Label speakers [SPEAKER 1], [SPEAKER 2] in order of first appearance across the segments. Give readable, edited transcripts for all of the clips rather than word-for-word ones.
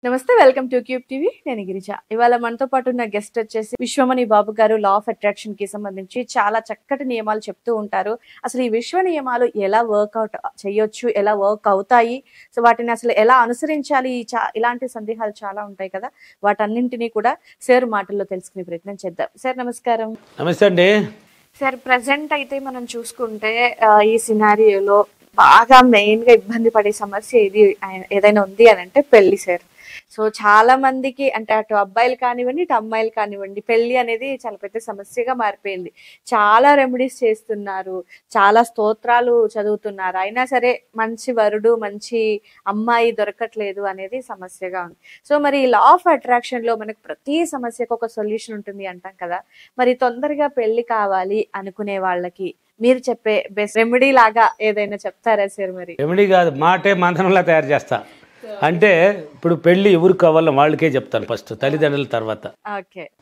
[SPEAKER 1] నమస్తే, welcome to cube TV. నేను గిరిజ. ఇవాళ మనతో పాటు ఉన్న గెస్ట్ వచ్చేసి విశ్వమణి బాబు గారు. లా ఆఫ్ అట్రాక్షన్ కి సంబంధించి చాలా చక్కటి నియమాలు చెప్తూ ఉంటారు. అసలు ఈ విశ్వ నియమాలు ఎలా వర్కౌట్ చేయొచ్చు, ఎలా వర్క్ అవుతాయి, సో వాటిని అసలు ఎలా అనుసరించాలి, ఇలాంటి సందేహాలు చాలా ఉంటాయి కదా, వాటన్నింటినీ కూడా సార్ మాటల్లో తెలుసుకునే ప్రయత్నం చేద్దాం. సార్ నమస్కారం.
[SPEAKER 2] నమస్తే అండి.
[SPEAKER 1] సార్, ప్రజెంట్ అయితే మనం చూసుకుంటే ఈ సినారియోలో బాగా మెయిన్ గా ఇబ్బంది పడే సమస్య ఏదైనా ఉంది అని అంటే పెళ్లి సార్. సో చాలా మందికి అంటే అటు అబ్బాయిలు కానివ్వండి, ఇటు అమ్మాయిలు కానివ్వండి, పెళ్లి అనేది చాలా పెద్ద సమస్యగా మారిపోయింది. చాలా రెమెడీస్ చేస్తున్నారు, చాలా స్తోత్రాలు చదువుతున్నారు, అయినా సరే మంచి వరుడు, మంచి అమ్మాయి దొరకట్లేదు అనేది సమస్యగా ఉంది. సో మరి లా ఆఫ్ అట్రాక్షన్ లో మనకు ప్రతి సమస్యకు ఒక సొల్యూషన్ ఉంటుంది అంటాం కదా, మరి తొందరగా పెళ్లి కావాలి అనుకునే వాళ్ళకి మీరు చెప్పే బెస్ట్ రెమెడీ లాగా ఏదైనా చెప్తారా సార్? మరి
[SPEAKER 2] రెమెడీ కాదు, మాటే మంత్రంలా తయారు చేస్తా. అంటే ఇప్పుడు పెళ్లి ఎవరికి కావాలో వాళ్ళకే చెప్తాను ఫస్ట్, తల్లిదండ్రుల తర్వాత.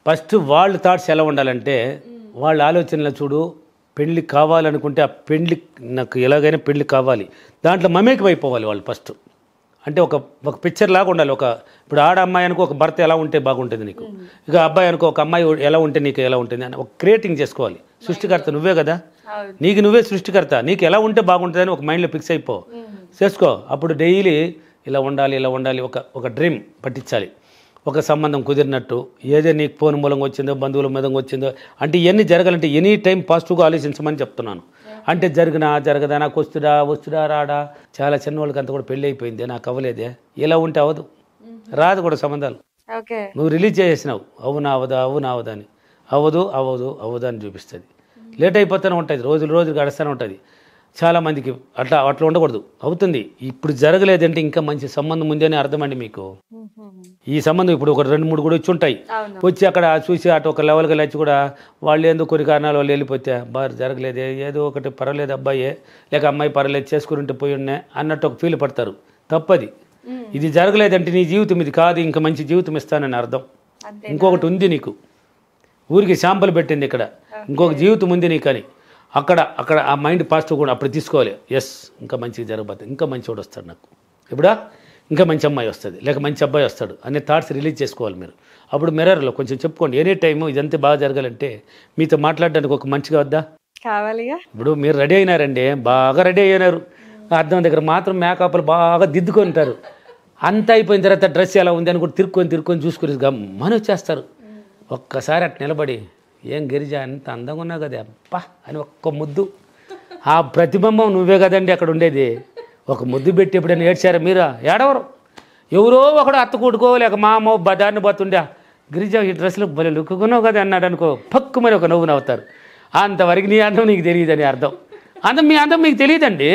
[SPEAKER 2] ఫస్ట్ వాళ్ళ థాట్స్ ఎలా ఉండాలంటే, వాళ్ళ ఆలోచనలు చూడు. పెళ్లి కావాలనుకుంటే ఆ పెళ్లి నాకు ఎలాగైనా పెళ్లి కావాలి, దాంట్లో మమేకం అయిపోవాలి వాళ్ళు ఫస్ట్. అంటే ఒక పిక్చర్ లాగా ఉండాలి. ఇప్పుడు ఆడ అమ్మాయి అనుకో ఒక భర్త ఎలా ఉంటే బాగుంటుంది నీకు, ఇక అబ్బాయి అనుకో ఒక అమ్మాయి ఎలా ఉంటే నీకు ఎలా ఉంటుంది అని ఒక క్రియేటింగ్ చేసుకోవాలి. సృష్టికర్త నువ్వే కదా, నీకు నువ్వే సృష్టికర్త. నీకు ఎలా ఉంటే బాగుంటుంది అని ఒక మైండ్లో ఫిక్స్ అయిపో, చేసుకో. అప్పుడు డైలీ ఇలా ఉండాలి, ఇలా ఉండాలి, ఒక డ్రీమ్ పట్టించాలి. ఒక సంబంధం కుదిరినట్టు, ఏదో నీకు ఫోన్ మూలంగా వచ్చిందో, బంధువుల మూలంగా వచ్చిందో, అంటే ఇవన్నీ జరగాలంటే ఎనీ టైం పాజిటివ్గా ఆలోచించమని చెప్తున్నాను. అంటే జరగదా, నాకు వస్తుడా రాడా. చాలా చిన్న వాళ్ళకి అంతా కూడా పెళ్ళి అయిపోయింది, నాకు అవ్వలేదే. ఇలా ఉంటే అవ్వదు, రాదు కూడా సంబంధాలు. నువ్వు రిలీజ్ చేసేసినావు, అవునా అవదా అని. అవ్వదు అని చూపిస్తుంది. లేట్ అయిపోతూనే ఉంటుంది, రోజులు గడుస్తూనే ఉంటుంది. చాలామందికి అట్లా ఉండకూడదు, అవుతుంది. ఇప్పుడు జరగలేదంటే ఇంకా మంచి సంబంధం ఉంది అని అర్థమండి మీకు. ఈ సంబంధం ఇప్పుడు ఒక 2-3 కూడా వచ్చి ఉంటాయి, వచ్చి అక్కడ చూసి అటు ఒక లెవెల్గా లేచి కూడా వాళ్ళు ఎందుకు కొన్ని కారణాలు వాళ్ళు వెళ్ళిపోతే జరగలేదే, ఏదో ఒకటి పర్వాలేదు అబ్బాయే లేక అమ్మాయి పర్వాలేదు చేసుకుని పోయి ఉన్నాయి అన్నట్టు ఒక ఫీల్ పడతారు. తప్పది. ఇది జరగలేదంటే నీ జీవితం ఇది కాదు, ఇంకా మంచి జీవితం ఇస్తానని అర్థం. ఇంకొకటి ఉంది నీకు, ఊరికి శాంపుల్ పెట్టింది ఇక్కడ, ఇంకొక జీవితం ఉంది నీకు అని. అక్కడ ఆ మైండ్ పాజిటివ్ కూడా అప్పుడు తీసుకోవాలి. ఎస్, ఇంకా మంచిగా జరగబోతుంది, ఇంకా మంచివాడు వస్తాడు నాకు, ఇప్పుడా ఇంకా మంచి అమ్మాయి వస్తుంది, లేక మంచి అబ్బాయి వస్తాడు అనే థాట్స్ రిలీజ్ చేసుకోవాలి మీరు. అప్పుడు మిర్రర్లో కొంచెం చెప్పుకోండి. ఎనీ టైము ఇదంతా బాగా జరగాలంటే మీతో మాట్లాడడానికి ఒక మంచిగా వద్దా
[SPEAKER 1] కావాలిగా.
[SPEAKER 2] ఇప్పుడు మీరు రెడీ అయినారండి, బాగా రెడీ అయినారు, అద్దం దగ్గర మాత్రం మేకప్లు బాగా దిద్దుకొని ఉంటారు. అంతా అయిపోయిన తర్వాత డ్రెస్ ఎలా ఉంది అని కూడా తిరుక్కొని చూసుకుని గమ్మని వచ్చేస్తారు. ఒక్కసారి అట్లా నిలబడి, ఏం గిరిజ ఎంత అందంగా ఉన్నావు కదా అబ్బా అని ఒక్క ముద్దు. ఆ ప్రతిబింబం నువ్వే కదండి అక్కడ ఉండేది. ఒక ముద్దు పెట్టి ఎప్పుడైనా ఏడ్చారా మీరా? ఏడవరు. ఎవరో ఒకడు అత్త కూడుకో లేక మా అమ్మ దాన్ని పోతుండే, గిరిజ ఈ డ్రెస్లో భలే లుక్కున్నావు కదా అన్నాడు అనుకో, పక్కుమని ఒక నవ్వు నవ్వుతారు. అంతవరకు నీ అందం నీకు తెలియదని అర్థం. మీ అందం మీకు తెలియదండి,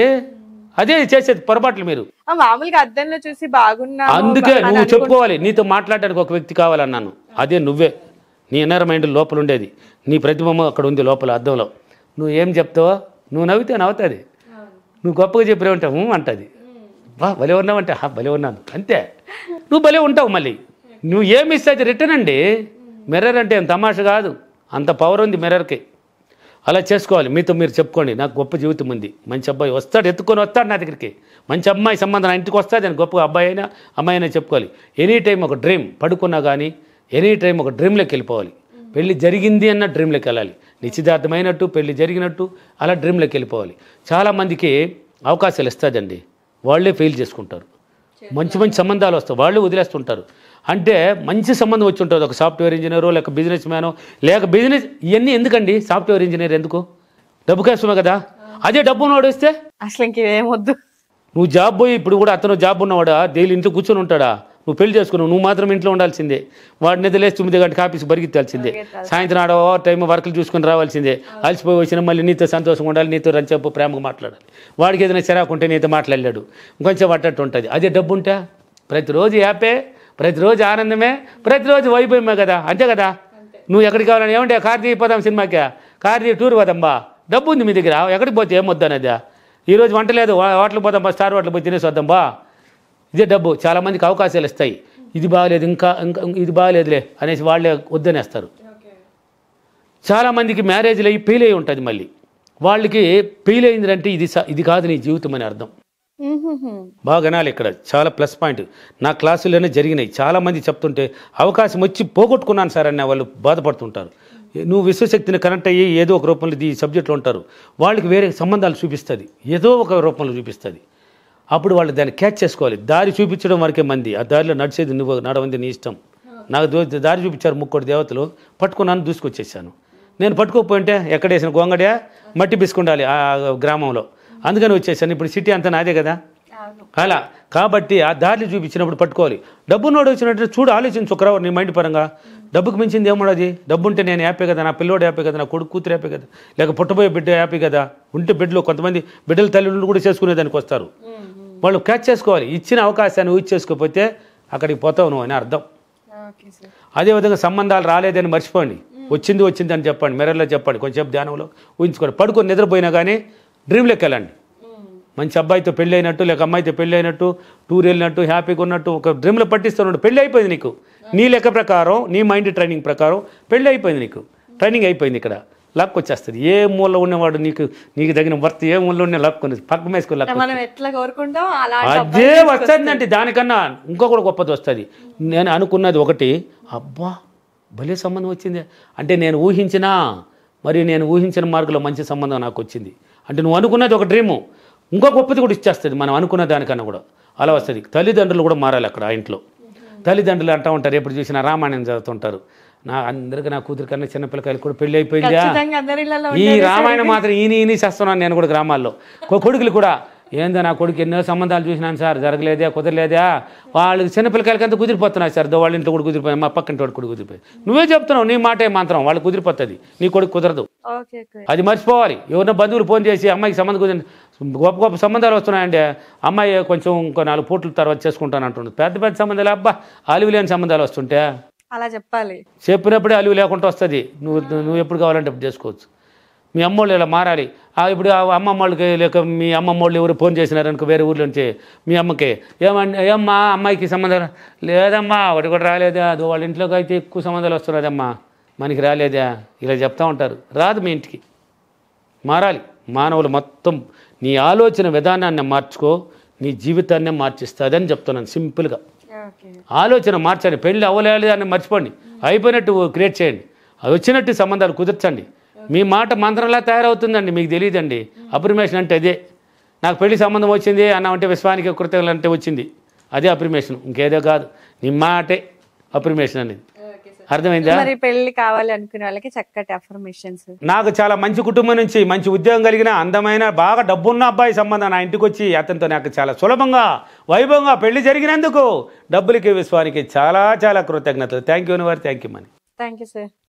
[SPEAKER 2] అదే చేసేది పొరపాట్లు మీరు.
[SPEAKER 1] మామూలుగా అద్దంలో చూసి బాగున్నా,
[SPEAKER 2] అందుకే నువ్వు చెప్పుకోవాలి. నీతో మాట్లాడడానికి ఒక వ్యక్తి కావాలన్నాను, అదే నువ్వే. నీ ఇన్నర్ మైండ్ లోపల ఉండేది, నీ ప్రతిబింబం అక్కడ ఉంది లోపల అద్దంలో. నువ్వు ఏం చెప్తావో, నువ్వు నవ్వితే నవ్వుతుంది, నువ్వు గొప్పగా చెప్పినా ఉంటావు అంటుంది. భలే ఉన్నావంటే భలే ఉన్నాను అంతే, నువ్వు భలే ఉంటావు. మళ్ళీ నువ్వు ఏమి ఇస్తే అది రిటర్న్ అండి. మిర్రర్ అంటే ఏం తమాషా కాదు, అంత పవర్ ఉంది మిర్రర్కి. అలా చేసుకోవాలి. మీతో మీరు చెప్పుకోండి, నాకు గొప్ప జీవితం ఉంది, మంచి అబ్బాయి వస్తాడు, ఎత్తుకొని వస్తాడు నా దగ్గరికి, మంచి అమ్మాయి సంబంధం నా ఇంటికి వస్తుంది అని గొప్ప అబ్బాయి అయినా అమ్మాయి అయినా చెప్పుకోవాలి. ఎనీ టైం ఒక డ్రీమ్ పడుకున్నా కానీ ఎనీ టైం ఒక డ్రీమ్లోకి వెళ్ళిపోవాలి. పెళ్లి జరిగింది అన్న డ్రీమ్లోకి వెళ్ళాలి, నిశ్చితార్థమైనట్టు పెళ్లి జరిగినట్టు అలా డ్రీమ్లోకి వెళ్ళిపోవాలి. చాలామందికి అవకాశాలు ఇస్తుందండి, వాళ్ళే ఫెయిల్ చేసుకుంటారు. మంచి సంబంధాలు వస్తాయి, వాళ్ళే వదిలేస్తుంటారు. అంటే మంచి సంబంధం వచ్చి ఉంటుంది, ఒక సాఫ్ట్వేర్ ఇంజనీరో లేక బిజినెస్ మ్యానో లేక బిజినెస్. ఇవన్నీ ఎందుకండి? సాఫ్ట్వేర్ ఇంజనీర్ ఎందుకు? డబ్బు కోసమే కదా. అదే డబ్బు ఉన్నవాడు వస్తే
[SPEAKER 1] అసలు ఇంకేమొద్దు.
[SPEAKER 2] నువ్వు జాబ్ పోయి ఇప్పుడు కూడా అతను జాబ్ ఉన్నవాడా డైలీ ఇంట్లో కూర్చొని ఉంటాడా? నువ్వు పెళ్లి చేసుకున్నావు, నువ్వు మాత్రం ఇంట్లో ఉండాల్సిందే. వాడి నిద్రలేసి 9 గంటలకు ఆఫీస్కి పరిగెత్తాల్సిందే, సాయంత్రం ఆడ టైం వర్కులు చూసుకొని రావాల్సిందే. అలసిపోయి వచ్చినా మళ్ళీ నీతో సంతోషంగా ఉండాలి, నీతో రంచేపు ప్రేమగా మాట్లాడాలి. వాడికి ఏదైనా చిరాకు ఉంటే నీతో మాట్లాడలేడు, కొంచెం పట్టట్టు ఉంటుంది. అదే డబ్బు ఉంటే ప్రతిరోజు హ్యాపీ, ప్రతిరోజు ఆనందమే, ప్రతిరోజు వైభవమే కదా. అంతే కదా. నువ్వు ఎక్కడికి కావాలని ఏమంటే కార్ పోదాం సినిమాకి, కార్ టూర్ పోదాంబా, డబ్బు ఉంది మీ దగ్గర, ఎక్కడికి పోతే ఏమొద్దు అనేది. ఈరోజు వంట లేదు, హోటల్కి పోదాంబా, స్టార్ హోటల్కి పోయి తినేసి వద్దాంబా, ఇదే డబ్బు. చాలామందికి అవకాశాలు ఇస్తాయి, ఇది బాగలేదు ఇంకా ఇది బాగలేదులే అనేసి వాళ్ళే వద్దనేస్తారు. చాలామందికి మ్యారేజ్లు అయ్యి ఫెయిల్ అయి ఉంటుంది, మళ్ళీ వాళ్ళకి ఫెయిల్ అయిందంటే ఇది కాదు నీ జీవితం అని అర్థం. బాగా వినాలి, ఇక్కడ చాలా ప్లస్ పాయింట్. నా క్లాసుల్లోనే జరిగినాయి. చాలామంది చెప్తుంటే అవకాశం వచ్చి పోగొట్టుకున్నాను సార్ అన్న వాళ్ళు బాధపడుతుంటారు. నువ్వు విశ్వశక్తిని కనెక్ట్ అయ్యి ఏదో ఒక రూపంలో ఈ సబ్జెక్ట్లో ఉంటారు, వాళ్ళకి వేరే సంబంధాలు చూపిస్తుంది, ఏదో ఒక రూపంలో చూపిస్తుంది. అప్పుడు వాళ్ళు దాన్ని క్యాచ్ చేసుకోవాలి. దారి చూపించడం వరకే మంది, ఆ దారిలో నడిచేది నువ్వు, నడవంది నీ ఇష్టం. నాకు దారి చూపించారు ముక్కోటి దేవతలు, పట్టుకున్నాను, దూసుకొచ్చేసాను. నేను పట్టుకోకపోయింటే ఎక్కడేసిన గొంగడే మట్టి బిసుకుండాలి ఆ గ్రామంలో, అందుకని వచ్చేసాను. ఇప్పుడు సిటీ అంతా నాదే కదా. అలా కాబట్టి ఆ దారిని చూపించినప్పుడు పట్టుకోవాలి. డబ్బు నోడు వచ్చినట్టు చూడు, ఆలోచించు ఒకరా నీ మైండ్ పరంగా. డబ్బుకు మించింది ఏముండదు. డబ్బు ఉంటే నేను హ్యాపీ కదా, నా పిల్లోడు హ్యాపీ కదా, నా కొడుకు కూతురు హ్యాపీ కదా, లేక పుట్టబోయే బిడ్డ హ్యాపీ కదా. ఉంటే బిడ్డలో కొంతమంది బిడ్డల తల్లిదండ్రులు కూడా చేసుకునేదానికి వస్తారు. వాళ్ళు క్యాచ్ చేసుకోవాలి. ఇచ్చిన అవకాశాన్ని యూజ్ చేసుకోకపోతే అక్కడికి పోతావు నువ్వు అని అర్థం. అదేవిధంగా సంబంధాలు రాలేదని మర్చిపోండి, వచ్చింది అని చెప్పండి, మిర్రర్లో చెప్పండి, కొంచెంసేపు ధ్యానంలో ఊహించుకోండి. పడుకొని నిద్రపోయినా కానీ డ్రీమ్లోకి వెళ్ళండి. మంచి అబ్బాయితో పెళ్ళి అయినట్టు, లేక అమ్మాయితో పెళ్ళి అయినట్టు, టూర్ వెళ్ళినట్టు, హ్యాపీగా ఉన్నట్టు ఒక డ్రీమ్లో పట్టిస్తున్నాడు. పెళ్ళి అయిపోయింది నీకు, నీ లెక్క ప్రకారం, నీ మైండ్ ట్రైనింగ్ ప్రకారం పెళ్ళి అయిపోయింది, నీకు ట్రైనింగ్ అయిపోయింది. ఇక్కడ లక్ వచ్చేస్తుంది. ఏ మూల ఉన్నవాడు నీకు తగిన వర్త్ ఏ మూల ఉన్న లక్కొని పక్కన వేసుకుని అదే వస్తుందంటే దానికన్నా ఇంకొకటి గొప్పది వస్తుంది. నేను అనుకున్నది ఒకటి, అబ్బా భలే సంబంధం వచ్చింది అంటే నేను ఊహించినా, మరి నేను ఊహించిన మార్గంలో మంచి సంబంధం నాకు వచ్చింది అంటే నువ్వు అనుకున్నది ఒక డ్రీము, ఇంకో గొప్పది కూడా ఇచ్చేస్తుంది మనం అనుకున్న దానికన్నా కూడా. అలా వస్తుంది. తల్లిదండ్రులు కూడా మారాలి అక్కడ. ఆ ఇంట్లో తల్లిదండ్రులు అంటూ ఉంటారు, ఎప్పుడు చూసినా రామాయణం చదువుతుంటారు. అందరికీ నా కూతురు కన్నా చిన్నపిల్లకాయలు కూడా పెళ్ళి అయిపోయిందా, ఈ రామాయణం మాత్రం ఈయన చేస్తున్నాను నేను కూడా గ్రామాల్లో. కొడుకులు కూడా ఏందో నా కొడుకు ఎన్నో సంబంధాలు చూసినాను సార్, జరగలేదా, కుదరలేదా, వాళ్ళకి చిన్నపిల్లకాయలకి అంతా కుదిరిపోతున్నాయి సార్, వాళ్ళ ఇంట్లో కూడా కుదిరిపోయాయి, మా పక్కింటి వాడు కూడా కుదిరిపోయి. నువ్వే చెప్తున్నావు, నీ మాటే మంత్రం, వాళ్ళు కుదిరిపోతుంది, నీ కొడుకు కుదరదు. అది మర్చిపోవాలి. ఎవరినో బంధువులు ఫోన్ చేసి అమ్మాయికి సంబంధం కుదిరి, గొప్ప సంబంధాలు వస్తున్నాయంటే అమ్మాయి కొంచెం ఇంకో 4 పూట్ల తర్వాత చేసుకుంటాను అంటుంది. పెద్ద సంబంధాలు, అబ్బా అలివి లేని సంబంధాలు వస్తుంటే
[SPEAKER 1] అలా చెప్పాలి.
[SPEAKER 2] చెప్పినప్పుడే అలివి లేకుండా వస్తుంది. నువ్వు ఎప్పుడు కావాలంటే అప్పుడు చేసుకోవచ్చు. మీ అమ్మోళ్ళు ఇలా మారాలి. ఇప్పుడు అమ్మమ్మ వాళ్ళకి లేక మీ అమ్మమ్మ వాళ్ళు ఎవరు ఫోన్ చేసినారనుకో వేరే ఊర్లో నుంచి, మీ అమ్మకి ఏమ్మా అమ్మాయికి సంబంధాలు లేదమ్మా, ఒకటి కూడా రాలేదా, అది వాళ్ళ ఇంట్లోకి అయితే ఎక్కువ సంబంధాలు వస్తున్నదమ్మా, మనకి రాలేదా, ఇలా చెప్తూ ఉంటారు. రాదు మీ ఇంటికి. మారాలి. మానవులు మొత్తం నీ ఆలోచన విధానాన్ని మార్చుకో, నీ జీవితాన్నే మార్చిస్తుందని చెప్తున్నాను సింపుల్గా. ఆలోచన మార్చండి. పెళ్ళి అవ్వలేదు అని మర్చిపోండి, అయిపోయినట్టు క్రియేట్ చేయండి, అది వచ్చినట్టు సంబంధాలు కుదర్చండి. మీ మాట మంత్రంలా తయారవుతుందండి, మీకు తెలియదండి. అప్రిమేషన్ అంటే అదే. నాకు పెళ్లి సంబంధం వచ్చింది అన్నామంటే విశ్వానికి కృతజ్ఞతలు అంటే వచ్చింది, అదే అప్రిమేషన్, ఇంకేదో కాదు. నీ మాటే అప్రిమేషన్ అనేది. అర్థమైందా?
[SPEAKER 1] మరి పెళ్లి కావాలి అనుకునే వాళ్ళకి చక్కటి అఫర్మేషన్స్.
[SPEAKER 2] నాకు చాలా మంచి కుటుంబం నుంచి మంచి ఉద్యోగం కలిగిన అందమైన బాగా డబ్బున్న అబ్బాయి సంబంధం నా ఇంటికి వచ్చి అతనితో నాకు చాలా సులభంగా వైభవంగా పెళ్లి జరిగినందుకు డబ్బులకి విశ్వానికి చాలా చాలా కృతజ్ఞతలు. Thank you. Thank you money.
[SPEAKER 1] Thank you sir.